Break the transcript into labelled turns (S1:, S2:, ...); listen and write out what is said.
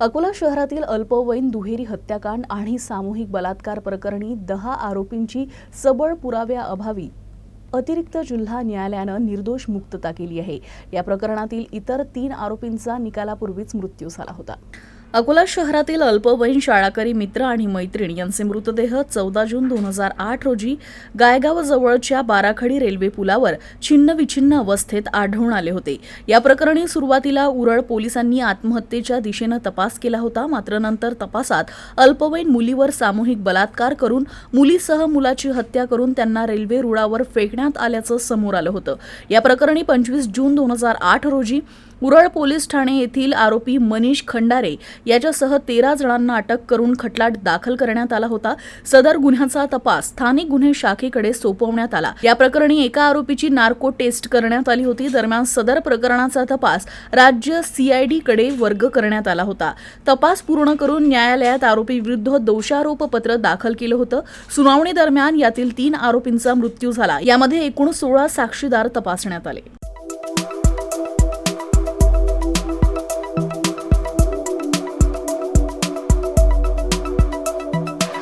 S1: अकोला शहरातील अल्पवयीन दुहेरी हत्याकांड आणि सामूहिक बलात्कार प्रकरणी 10 आरोपींची सबळ पुराव्याअभावी अतिरिक्त जिल्हा न्यायालयानं निर्दोष मुक्तता केली आहे। या प्रकरणातील इतर 3 आरोपींचा निकालापूर्वीच मृत्यू झाला होता। अकोला शहरातील अल्पवयीन शाळाकरी मित्र आणि मैत्रीण यांचे मृतदेह 14 जून 2008 रोजी गायगाव जवळच्या बाराखडी रेल्वे पुलावर छिन्नविछिन्न अवस्थेत आढळून आले होते। या प्रकरणी सुरुवातीला उरळ पोलिसांनी आत्महत्येच्या दिशेने तपास केला होता, मात्र नंतर तपासात अल्पवयीन मुलीवर सामूहिक बलात्कार करून मुलीसह मुलाची हत्या करून त्यांना रेल्वे रुळावर फेकण्यात आल्याचं समोर आलं होतं। या प्रकरणी 25 जून 2008 रोजी उरळ पोलीस ठाणे येथील आरोपी मनीष खंडारे याच्यासह 13 जणांना अटक करून खटला दाखल करण्यात आला होता। सदर गुन्ह्याचा तपास स्थानिक गुन्हे शाखेकडे सोपवण्यात आला। या प्रकरणी एका आरोपीची नार्को टेस्ट करण्यात आली होती। दरम्यान सदर प्रकरणाचा तपास राज्य CID कडे वर्ग करण्यात आला होता। तपास पूर्ण करून न्यायालयात आरोपी विरुद्ध दोषारोप पत्र दाखल केलं होतं। सुनावणी दरम्यान यातील 3 आरोपींचा मृत्यू झाला। यामध्ये एकूण 16 साक्षीदार तपासण्यात आले।